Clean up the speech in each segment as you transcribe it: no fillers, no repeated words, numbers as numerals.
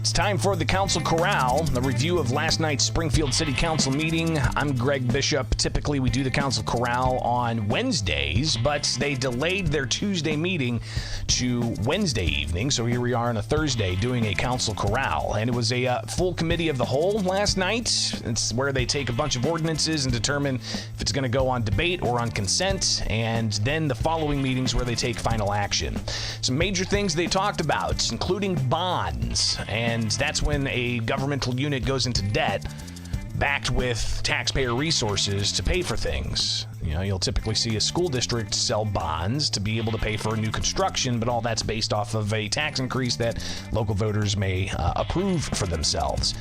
It's time for the Council Corral, a review of last night's Springfield City Council meeting. I'm Greg Bishop. Typically, we do the Council Corral on Wednesdays, but they delayed their Tuesday meeting to Wednesday evening. So here we are on a Thursday doing a Council Corral. And it was a full committee of the whole last night. It's where they take a bunch of ordinances and determine if it's going to go on debate or on consent. And then the following meetings where they take final action. Some major things they talked about, including bonds. And that's when a governmental unit goes into debt, backed with taxpayer resources to pay for things. You know, you'll typically see a school district sell bonds to be able to pay for a new construction, but all that's based off of a tax increase that local voters may approve for themselves.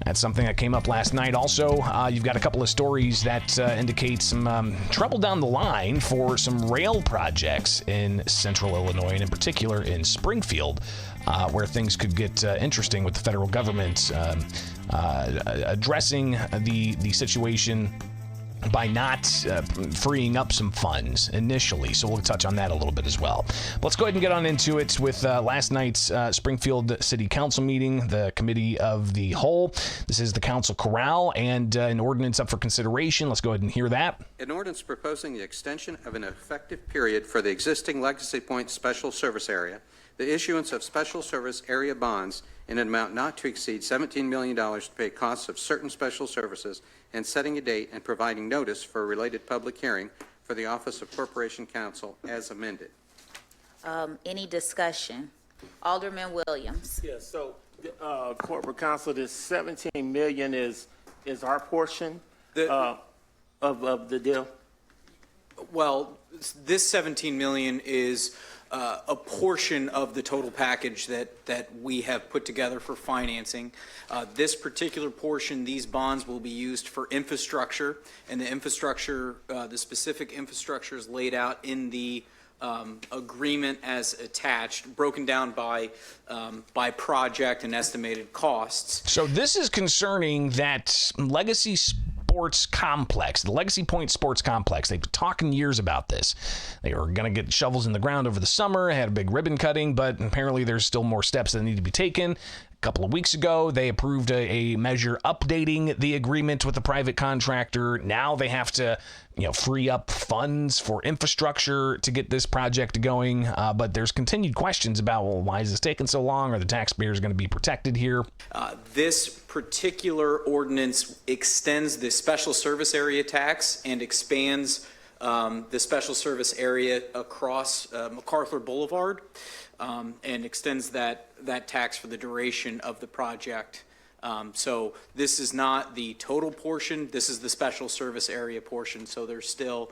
That's something that came up last night. Also, you've got a couple of stories that indicate some trouble down the line for some rail projects in central Illinois, and in particular in Springfield, where things could get interesting with the federal government addressing the situation by not freeing up some funds initially. So we'll touch on that a little bit as well. Let's go ahead and get on into it with last night's Springfield City Council meeting, the Committee of the Whole. This is the Council Corral and an ordinance up for consideration. Let's go ahead and hear that. An ordinance proposing the extension of an effective period for the existing Legacy Point Special Service Area, the issuance of Special Service Area bonds in an amount not to exceed $17 million to pay costs of certain special services, and setting a date and providing notice for a related public hearing for the Office of Corporation Counsel as amended. Any discussion? Alderman Williams. Yeah, so corporate counsel, this $17 million is our portion of the deal? Well, this $17 million is a portion of the total package that we have put together for financing. This particular portion, these bonds will be used for infrastructure, and the infrastructure, the specific infrastructure is laid out in the agreement as attached, broken down by project and estimated costs. So this is concerning that Legacy Sports Complex, the Legacy Point Sports Complex. They've been talking years about this. They were going to get shovels in the ground over the summer, had a big ribbon cutting, but apparently there's still more steps that need to be taken. A couple of weeks ago, they approved a measure updating the agreement with the private contractor. Now they have to, free up funds for infrastructure to get this project going. But there's continued questions about, well, why is this taking so long? Are the taxpayers going to be protected here? This particular ordinance extends the special service area tax and expands the special service area across MacArthur Boulevard, and extends that tax for the duration of the project. So this is not the total portion, this is the special service area portion. So there's still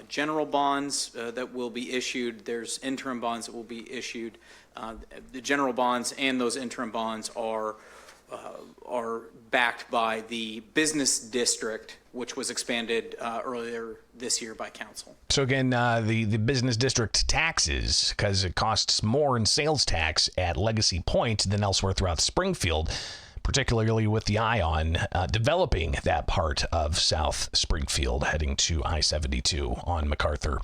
general bonds that will be issued, there's interim bonds that will be issued. The general bonds and those interim bonds are backed by the business district, which was expanded earlier this year by council. So again, the business district taxes, because it costs more in sales tax at Legacy Point than elsewhere throughout Springfield, particularly with the eye on developing that part of South Springfield heading to I-72 on MacArthur.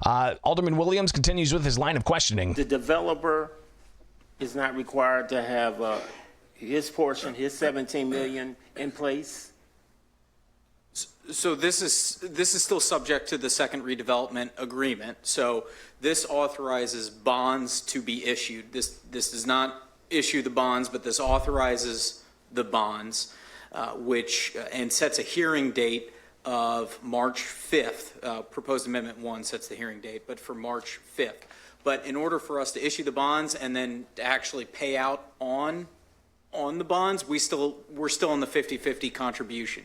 Alderman Williams continues with his line of questioning. The developer is not required to have his portion, his $17 million in place? So this is still subject to the second redevelopment agreement. So this authorizes bonds to be issued. This does not issue the bonds, but this authorizes the bonds, and sets a hearing date of March 5th. Proposed Amendment 1 sets the hearing date, but for March 5th. But in order for us to issue the bonds and then to actually pay out on the bonds, we're still in the 50-50 contribution.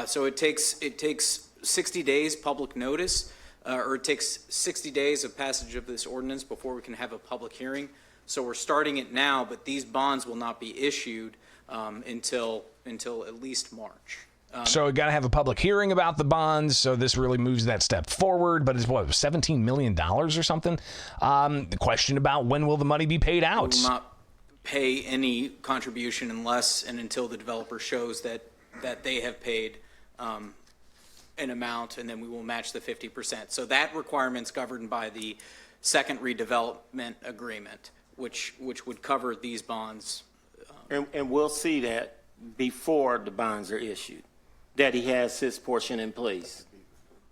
So it takes 60 days public notice, or it takes 60 days of passage of this ordinance before we can have a public hearing. So we're starting it now, but these bonds will not be issued until at least March. So we got to have a public hearing about the bonds. So this really moves that step forward. But it's what, $17 million or something? The question about when will the money be paid out? We will not pay any contribution unless and until the developer shows that they have paid an amount, and then we will match the 50%. So that requirement's governed by the second redevelopment agreement, which would cover these bonds And we'll see that before the bonds are issued, that he has his portion in place.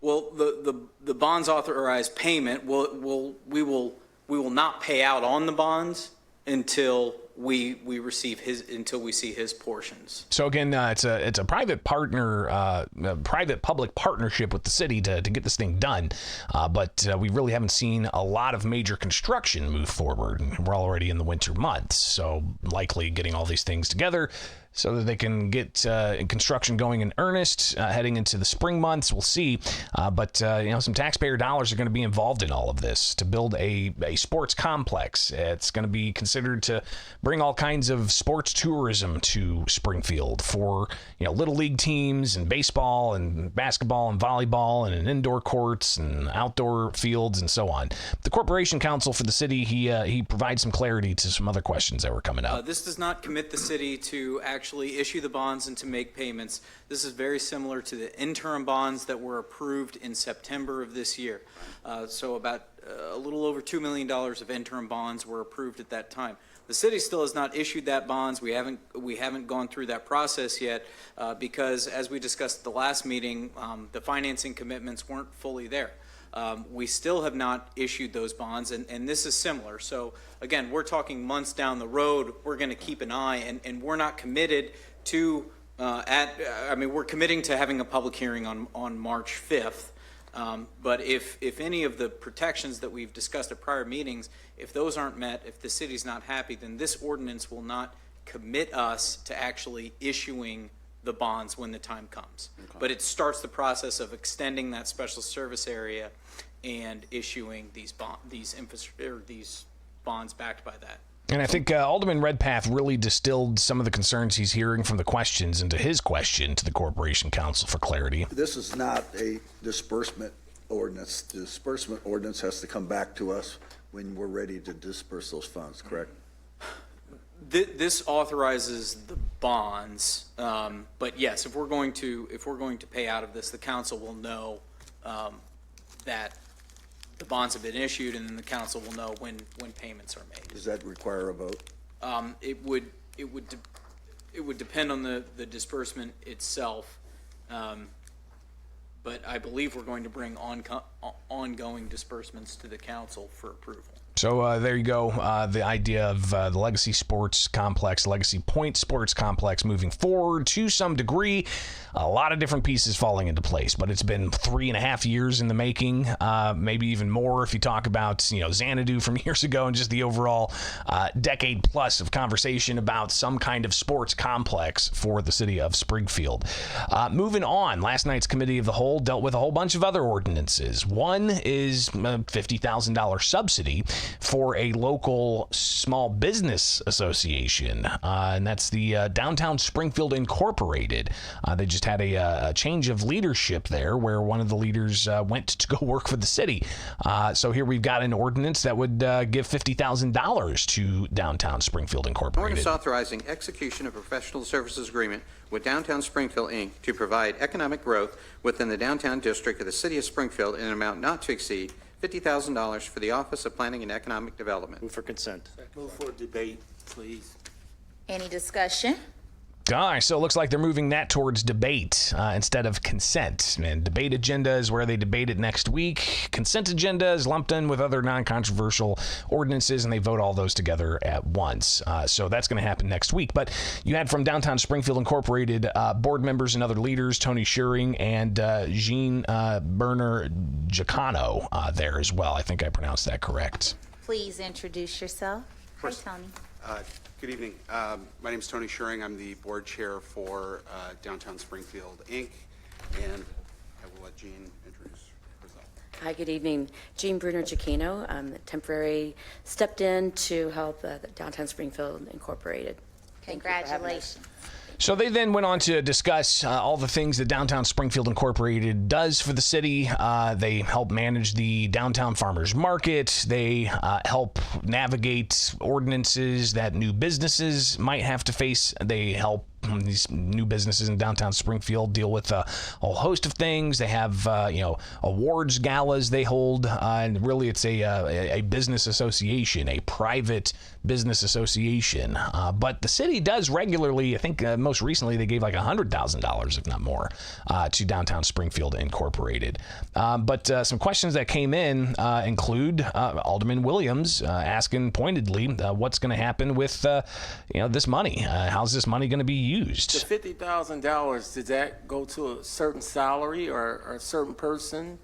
Well, the bonds authorized payment, we will not pay out on the bonds until we see his portions. So again, it's a private private public partnership with the city to get this thing done, but we really haven't seen a lot of major construction move forward. We're already in the winter months, so likely getting all these things together so that they can get construction going in earnest heading into the spring months. We'll see. But some taxpayer dollars are going to be involved in all of this to build a sports complex. It's going to be considered to bring all kinds of sports tourism to Springfield for, little league teams and baseball and basketball and volleyball and indoor courts and outdoor fields and so on. The Corporation Council for the city, he provides some clarity to some other questions that were coming up. This does not commit the city to actually issue the bonds and to make payments. This is very similar to the interim bonds that were approved in September of this year. So about a little over $2 million of interim bonds were approved at that time. The city still has not issued that bonds. We haven't gone through that process yet because, as we discussed at the last meeting, the financing commitments weren't fully there. We still have not issued those bonds, and this is similar. So again, we're talking months down the road. We're going to keep an eye, and we're not committed to we're committing to having a public hearing on March 5th. But if any of the protections that we've discussed at prior meetings, if those aren't met, if the city's not happy, then this ordinance will not commit us to actually issuing the bonds when the time comes. Okay. But it starts the process of extending that special service area and issuing these bonds backed by that. And I think Alderman Redpath really distilled some of the concerns he's hearing from the questions into his question to the Corporation Council for clarity. This is not a disbursement ordinance. The disbursement ordinance has to come back to us when we're ready to disperse those funds, correct? This authorizes the bonds, but yes, if we're going to pay out of this, the council will know that the bonds have been issued, and then the council will know when payments are made. Does that require a vote? It would depend on the disbursement itself, but I believe we're going to bring ongoing disbursements to the council for approval. So there you go. The idea of the Legacy Sports Complex, Legacy Point Sports Complex moving forward to some degree. A lot of different pieces falling into place, but it's been 3.5 years in the making, maybe even more if you talk about Xanadu from years ago and just the overall decade plus of conversation about some kind of sports complex for the city of Springfield. Moving on, last night's Committee of the Whole dealt with a whole bunch of other ordinances. One is a $50,000 subsidy for a local small business association, and that's the Downtown Springfield Incorporated. They just had a change of leadership there where one of the leaders went to go work for the city. So here we've got an ordinance that would give $50,000 to Downtown Springfield Incorporated. Ordinance authorizing execution of a professional services agreement with Downtown Springfield, Inc. to provide economic growth within the downtown district of the city of Springfield in an amount not to exceed $50,000 for the Office of Planning and Economic Development. Move for consent. Move for debate, please. Any discussion? All right, so it looks like they're moving that towards debate instead of consent. And debate agenda is where they debate it next week. Consent agenda is lumped in with other non-controversial ordinances, and they vote all those together at once. So that's going to happen next week. But you had from Downtown Springfield Incorporated board members and other leaders, Tony Schuring and Jean Berner Giacano there as well. I think I pronounced that correct. Please introduce yourself. Hi, Tony. Good evening. My name is Tony Schuring. I'm the board chair for Downtown Springfield, Inc., and I will let Jean introduce herself. Hi, good evening. Jean Bruner Giacchino. I'm temporary stepped in to help the Downtown Springfield Incorporated. Congratulations. So they then went on to discuss all the things that Downtown Springfield Incorporated does for the city. They help manage the downtown farmers market. They help navigate ordinances that new businesses might have to face. They help these new businesses in downtown Springfield deal with a whole host of things. They have, awards galas they hold, and really it's a business association, a private business association. But the city does regularly, I think most recently they gave like $100,000, if not more, to Downtown Springfield Incorporated. But some questions that came in include Alderman Williams asking pointedly what's going to happen with this money. How's this money going to be used? The $50,000, did that go to a certain salary or a certain person,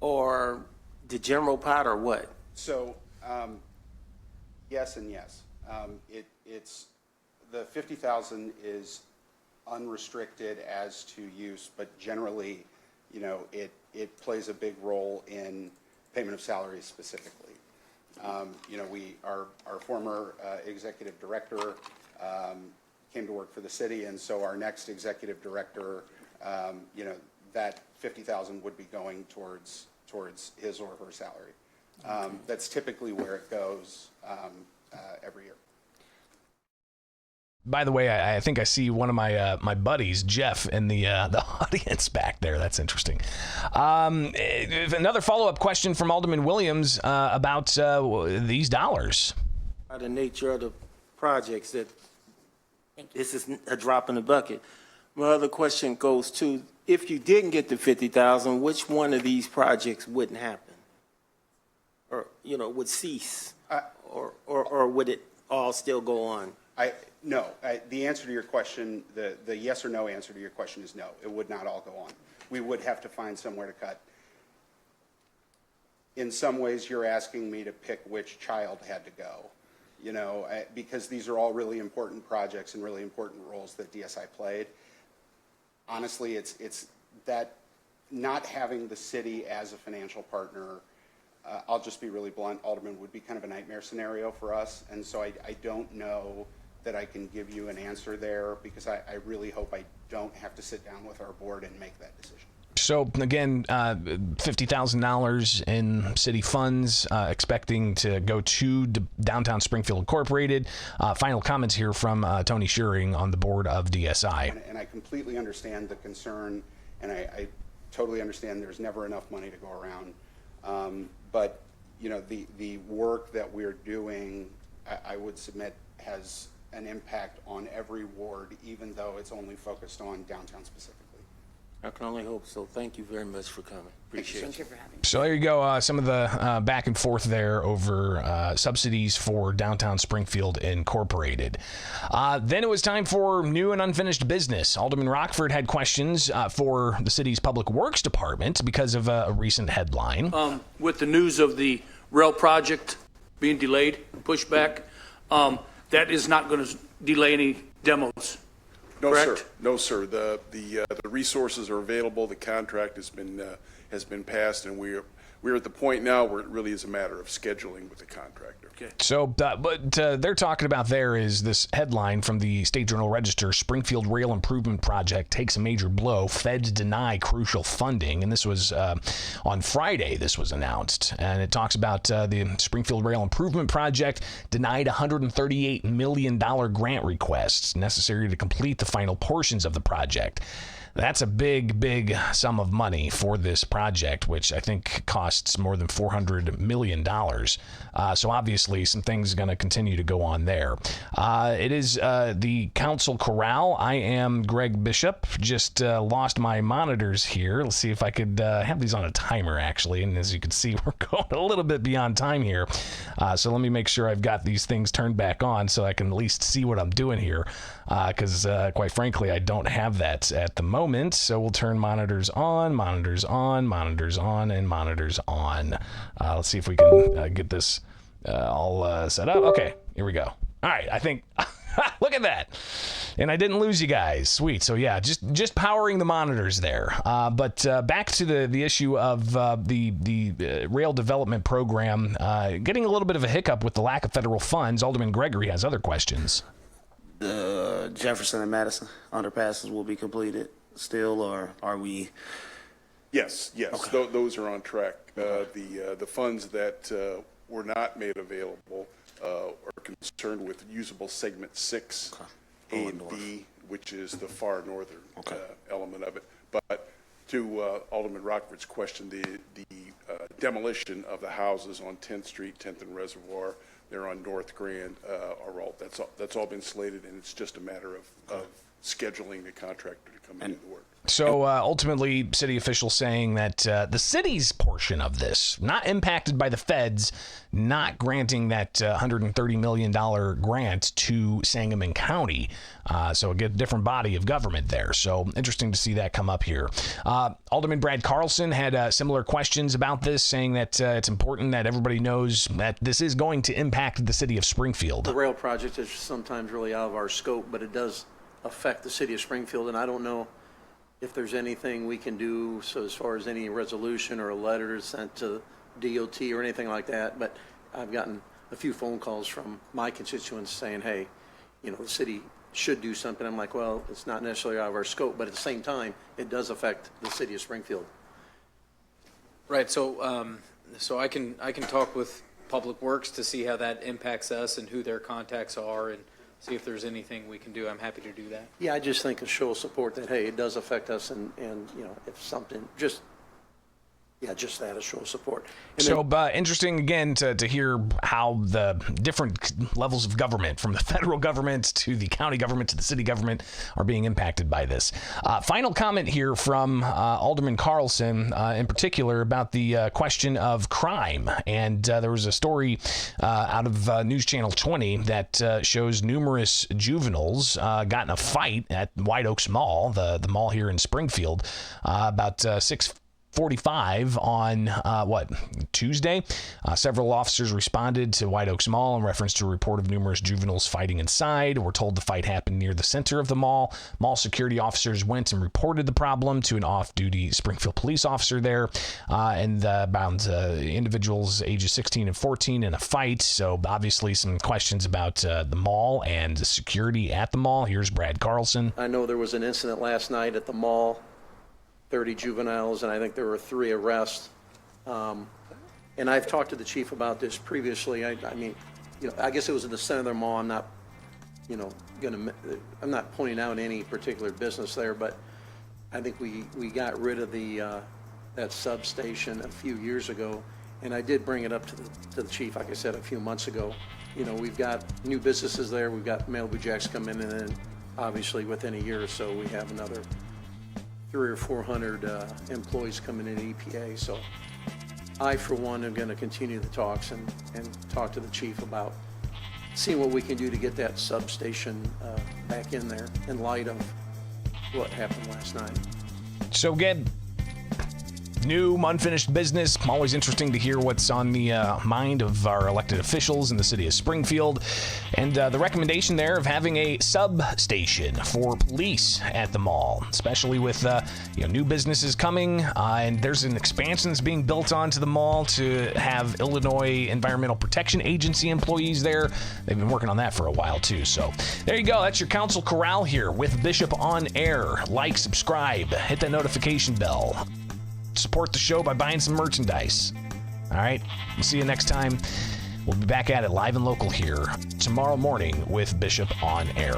or the general pot, or what? So, yes and yes. It's the 50,000 is unrestricted as to use, but generally, it plays a big role in payment of salaries specifically. Our former executive director came to work for the city, and so our next executive director, that 50,000 would be going towards his or her salary. That's typically where it goes every year. By the way, I think I see one of my buddies, Jeff, in the audience back there. That's interesting. Another follow-up question from Alderman Williams about these dollars. By the nature of the projects, that this is a drop in the bucket. My other question goes to, if you didn't get the 50,000, which one of these projects wouldn't happen, or would cease, or would it all still go on? No. The answer to your question, the yes or no answer to your question is no. It would not all go on. We would have to find somewhere to cut. In some ways, you're asking me to pick which child had to go, because these are all really important projects and really important roles that DSI played. Honestly, it's that not having the city as a financial partner, I'll just be really blunt, Alderman, would be kind of a nightmare scenario for us. And so I don't know that I can give you an answer there, because I really hope I don't have to sit down with our board and make that decision. So again, $50,000 in city funds, expecting to go to Downtown Springfield Incorporated. Final comments here from Tony Schuring on the board of DSI. And I completely understand the concern, and I totally understand there's never enough money to go around. But the work that we're doing, I would submit, has an impact on every ward, even though it's only focused on downtown specifically. I can only hope so. Thank you very much for coming. Appreciate it. Thank you for having me. So there you go. Some of the back and forth there over subsidies for Downtown Springfield Incorporated. Then it was time for new and unfinished business. Alderman Rockford had questions for the city's Public Works Department because of a recent headline. With the news of the rail project being delayed, pushed back, that is not going to delay any demos. No, correct? sir. No, sir. The resources are available. The contract has been passed, and we're at the point now where it really is a matter of scheduling with the contractor. Okay. So, but they're talking about there is this headline from the State Journal Register: Springfield Rail Improvement Project takes a major blow. Feds deny crucial funding, and this was on Friday. This was announced, and it talks about the Springfield Rail Improvement Project denied $138 million grant requests necessary to complete the final portions of the project. That's a big, big sum of money for this project, which I think costs more than $400 million. So obviously some things are going to continue to go on there. It is the Council Corral. I am Greg Bishop. Just lost my monitors here. Let's see if I could have these on a timer, actually. And as you can see, we're going a little bit beyond time here. So let me make sure I've got these things turned back on so I can at least see what I'm doing here. Because quite frankly, I don't have that at the moment. So we'll turn monitors on, monitors on, monitors on, and monitors on. Let's see if we can get this all set up. Okay, here we go. All right, I think, look at that. And I didn't lose you guys. Sweet. So yeah, just powering the monitors there. But back to the issue of the rail development program, getting a little bit of a hiccup with the lack of federal funds. Alderman Gregory has other questions. The Jefferson and Madison underpasses will be completed still, or are we? Yes. Okay. Those are on track. The funds that were not made available are concerned with usable segment 6, A and D, which is the far northern element of it. But to Alderman Rockford's question, the demolition of the houses on 10th Street, 10th and Reservoir, they're on North Grand, that's all been slated, and it's just a matter of scheduling the contractor to come and do the work. So ultimately, city officials saying that the city's portion of this, not impacted by the feds, not granting that $130 million grant to Sangamon County. So a different body of government there. So interesting to see that come up here. Alderman Brad Carlson had similar questions about this, saying that it's important that everybody knows that this is going to impact the city of Springfield. The rail project is sometimes really out of our scope, but it does affect the city of Springfield, and I don't know if there's anything we can do, so as far as any resolution or a letter sent to DOT or anything like that, but I've gotten a few phone calls from my constituents saying, hey, you know, the city should do something. I'm like, well, it's not necessarily out of our scope, but at the same time, it does affect the city of Springfield. Right, so I can talk with Public Works to see how that impacts us and who their contacts are, and see if there's anything we can do. I'm happy to do that. Yeah, I just think a show of support that, hey, it does affect us, and you know, if something, just that, a show of support. And so interesting, again, to hear how the different levels of government, from the federal government to the county government to the city government, are being impacted by this. Final comment here from Alderman Carlson, in particular, about the question of crime. And there was a story out of News Channel 20 that shows numerous juveniles got in a fight at White Oaks Mall, the mall here in Springfield, about 6:45 on Tuesday. Several officers responded to White Oaks Mall in reference to a report of numerous juveniles fighting inside. We're told the fight happened near the center of the mall. Mall security officers went and reported the problem to an off-duty Springfield police officer there, and found individuals ages 16 and 14 in a fight. So obviously some questions about the mall and the security at the mall. Here's Brad Carlson. I know there was an incident last night at the mall, 30 juveniles, and I think there were 3 arrests. And I've talked to the chief about this previously. I mean, you know, I guess it was in the center of the mall. I'm not, you know, I'm not pointing out any particular business there, but I think we got rid of that substation a few years ago, and I did bring it up to the chief, like I said, a few months ago. You know, we've got new businesses there. We've got Malibu Jacks coming in, and then obviously within a year or so, we have another 300 or 400 employees coming in EPA. So I, for one, am going to continue the talks and talk to the chief about seeing what we can do to get that substation back in there in light of what happened last night. So again, new unfinished business. Always interesting to hear what's on the mind of our elected officials in the city of Springfield. And the recommendation there of having a substation for police at the mall, especially with new businesses coming. And there's an expansion that's being built onto the mall to have Illinois Environmental Protection Agency employees there. They've been working on that for a while too. So there you go. That's your Council Corral here with Bishop on Air. Like, subscribe, hit that notification bell. Support the show by buying some merchandise. All right, we'll see you next time. We'll be back at it live and local here tomorrow morning with Bishop on Air.